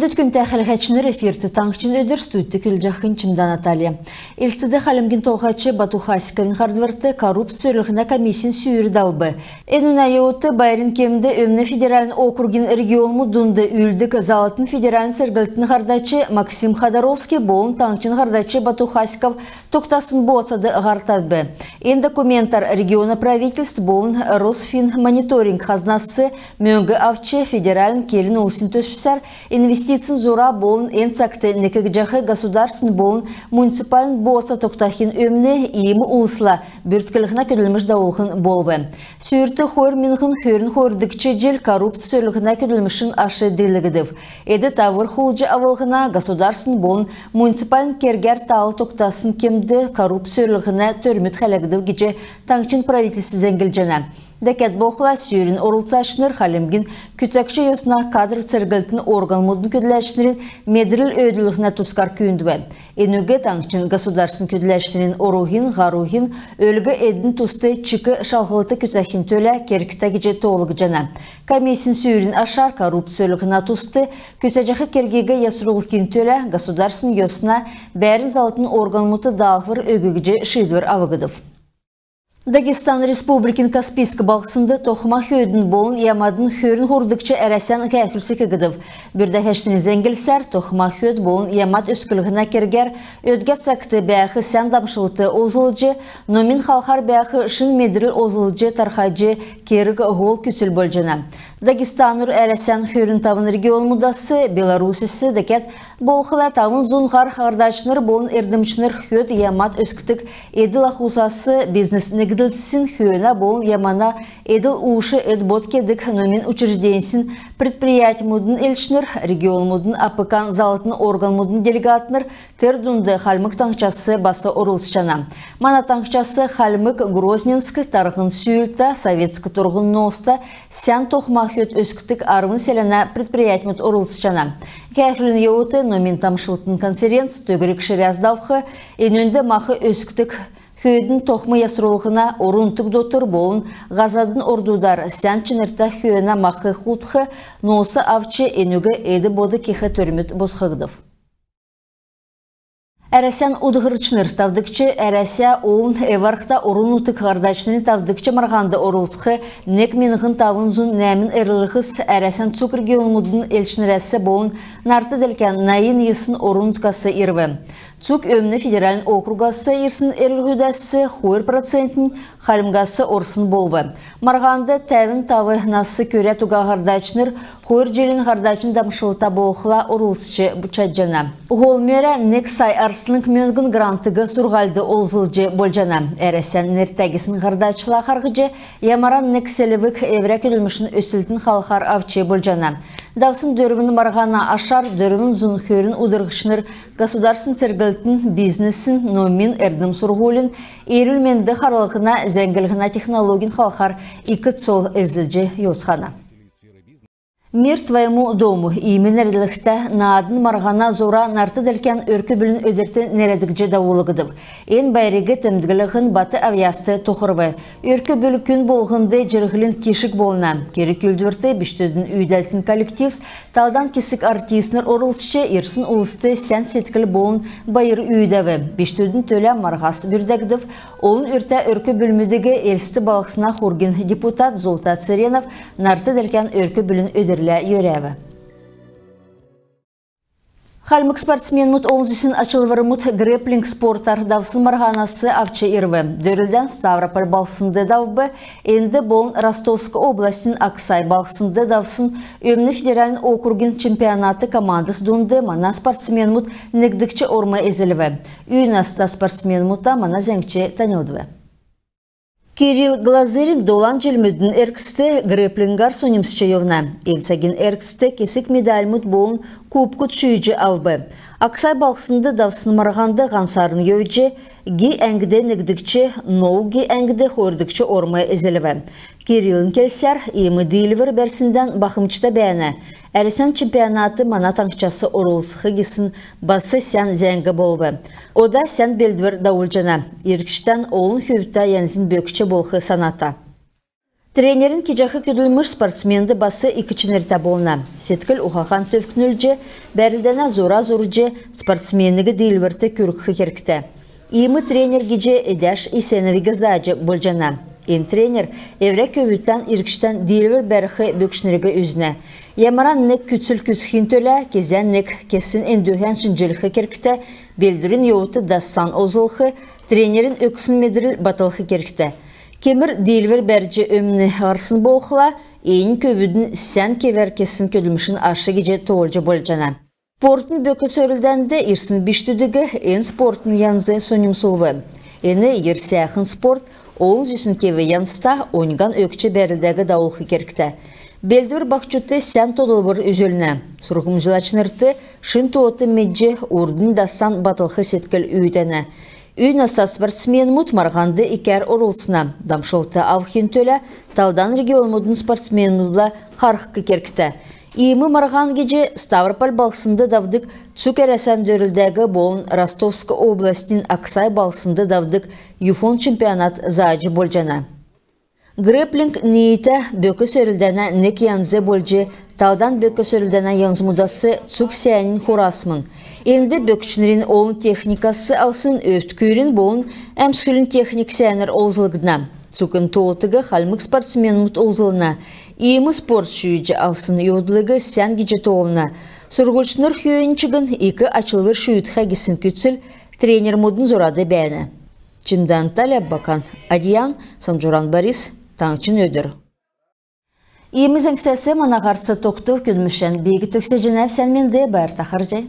Endüt gün təxəlxəçinir efirti tanqçın ödür stüddi külcəxin çimdən Natalya. İlstidi xalimgin tolxaçı Batu Xasikavin xardvırtı korrupsiyalığına komissin süyürü davbı. Enuna yoğutu bayrin kemde ömne federalin okurgin regionu dundu üldük zalatın federalin sergiltin xardaçı Maksim Khadorovski boğun tanqçın xardaçı Batu Xasikav toktasın boğasadı ғартабы. En dokumentar regiona правительств boğun Rosfin monitoring haznası möngü avçı federalin kelin olsin töspüsər инвестицин зора болын энцакты некегжахы государствен болын муниципален боца токтахин өмне иемі улысла бүрткіліғіне көділміш дауылғын болбы. Сүйірті хойр минғын хөрін хойрдікче жел коррупциялығына көділмішін ашы делігідів. Эді тавыр хулжы авылғына государствен болын муниципален кергер талы токтасын кемді коррупциялығына төрмет хәлігідів геже таңчын правительстві зәңгіл Дәкет боқла сүйрін орылсашыныр халемгін күтсәкші йосына кадр цергілтін орган мұдын көділәшінерін медріл өйділігіне тұскар күйіндібі. Енуге таңчын государсын көділәшінерін оруғын, ғаруғын, өлгі әдін тұсты чықы шалғылыты күтсәкін төлі керкіті кеже тоғылығы жана. Комиссин сүйрін ашар коррупциялығына тұсты күтсәжіғі кергеге ясырулықын төлі государсын йосына бәрін залытын орган мұты дағвыр өгігіже шидвір авығыдып. Дагестан Республикин Каспийск балқсынды тоқыма хүйдің болын ямадын хөрін хұрдықчы әрәсен кәйхірсі кегідів. Бірді хәштінің зәңгілсәр тоқыма хүйд болын ямад өскілігіна кергер өдгет сақты бәяқы сән дамшылыты озылыжы, номин халқар бәяқы шын медіріл озылыжы тархайжы керігі ғол күтіл бөлжіна. Дагестанур әрәсен хөрін тавын регион мұдасы Беларусisi дәкет болқыла тавын зұнғар қағардачыныр болын ердімчінір хүйд ямад өскітік еділ ақусасы бизнес негділтісін хүйіна болын ямана еділ ұшы эдбот кедік номин учрежденсін предприятий мұдын елшінір, регион мұдын апыкан залытын орган мұдын делегатыныр тердунды халмык таңчасы басы орылсычана. Мана таңчасы халмык Грозненск, тарғын сүйілті, советскі тұрғын носта, сән тоқма хүйт өскітік арвын селена предприятий мұд орылсычана. Кәхілін еуіті номин тамшылытын конференц төгірік шыряздавқы, енөнді мақы өскітік хүйдің тоқмы ясырулығына орынтық дотыр болын ғазадың ордудар сән чынырта хүйіна мақы құлтқы носы авчы енугі еді боды кеқі төрмет босқығдып. Әрәсән удығырчыныр тавдықчы әрәсә оғын эварқта орын ұтық ғардачының тавдықчы марғанды орылсқы нек меніғын тавын зұн нәмін әрліғыз әрәсән цук регион мұдын елшінірәсі болын нарты дәлкен найын есын орын ұтқасы ирві. Цук өмні федералін округасы ерсін әрлігудасы хойр процентін қалымғасы орсын болбы. Марғанды тәвін тавы насы көрі туға ғардачыныр хойр желін ғардачын дамшылыта болықла орылсычы бұчаджана. Ғол мөрі нек сай арсылың мөнгін грантыгы сұрғалды олзылжы болжана. Әрәсән нертәгісін ғардачыла қарғыжы ямаран нек селівік еврек үлмішін өсілтін қалқар авчы болжана. Давсын дөрімін марғана ашар, дөрімін зұн хөрін удырғышыныр государсын сергілтін бизнесін номин әрдім сұрғолын, ерілменді қаралықына зәңгілігіна технологин қалқар икі цол әзілжі йоцхана. Мир твоему дому имен әрліқті наадын марғана зора нарты дәлкен өркі білін өдерті нәредікже дауылығыдып. Ен байреге тәмдігілігін баты авиясты тоқырвы. Өркі білі күн болғынды жырғылын кешік болына. Кері күлдірті біштөдің үйдәлтін коллективс талдан кесік артисінер орылсычы ерсін ұлысты сән сеткіл болын байыр үйдәві. Біштөдің төлі марғасы бүрдәгдіп. Олын өрті өркі білмедігі елсті балықсына қорген депутат Золта Церенов нарты дәлкен өркі білін өдер yörevi. Халмык спортсмен мұт олзысын açılvırı мұт грэплинг спорттар давсын марғанасы авчы ирві. Дөрілден Ставрополь балсынды давбы, енді болын Ростовск областын Аксай балсынды давсын өмні федералін округин чемпионаты командасы дунды мана спортсмен мұт негдікчі орма ezilvi. Үйнаста спортсмен мұта мана зәңче танылдывы. Кирилл Глазырин долан желмөдін әркісті грэплингар сонымсычы евна. Енсәген әркісті кесік медаль мұт болын кубкут шүйджі авбы. Аксай балқсынды давсын марғанды ғансарын еуджі, ги әңгіде негдікчі, ноу ги әңгіде хордікчі ормай әзіліві. Кириллин келсер, емі дейілвір бәрсінден бақымчыта бәйіні. Әрісен чемпионаты мана таңшчасы орылсықы кесін басы сән зәңгі болғы. Ода сән белдвір дауылжана. Еркіштен олын хөвітті янзін бөкчі болғы саната. Trenerin kicahı küdülmüş sportsmendi bası ikiçinirte bolna. Setkil uhakan tövkünülce, bərildene zora zoruje sportsmenligi dilberti kürkü kerkte. İmi trener gece edaş iseneviga zacı boljana. En trener evre kövütten irkişten dilber berhi bökşnirge üzne. Yamaran nek kütsül kütshin töle, kezen nek kesin endühen şincelikhe kerkte, beldirin yoğutu dassan ozulhi, trenerin öksün mediril batılhi kerkte. Kemir dilver berce ömni arsın boğla, eyin kövüdün sen kever kesin ködülmüşün aşı gece toğulca boljana. Sportun böke sörülden de irsin biştüdüge en sportun yanzı sonim sulvı. Eni yersiyahın sport, oğul yüsün kevi yansta oynagan ökçe berildegi davulğı kerkte. Beldir bakçutte sen todolbur üzülüne. Surgumcılaçınırtı şın toğutu medce urdun dassan batılğı setkil üydene. Üynasa sportsmen mutmargandı iker orulsuna. Damşıltı avhin töle taldan region modun sportsmenula harkı kerkte. İyimi margan gece Stavropol balsında davdık Tsukeresen dörüldegi bolun Rostovska oblastin Aksay balsında davdık Yufon çempionat zacı boljana. Grappling niyete böke sörüldene nek yanze bolje taldan böke sörüldene yanzmudası Tsuksiyanin hurasmın. Endi bökçünlerin olun texnikası alsın öftküyrin bolun emskülün texnik səyənər olzılıgına. Tsukun toğutıgı halmık sportsmen mut olzılına. İyimi sport şüyücü alsın yodılıgı sen gece toğuluna. Surgulçnır hüyünçігін iki açılver şüyütха gisin kütsül trener modun zoradı bəyəni. Çimdan Talya Bakan Adiyan, Sanjuran Baris, Tangçın Ödür. İyimizin sesi mana qarsı toqtu külmüşen, begi tökse Cenev sen mende bər taxırcay.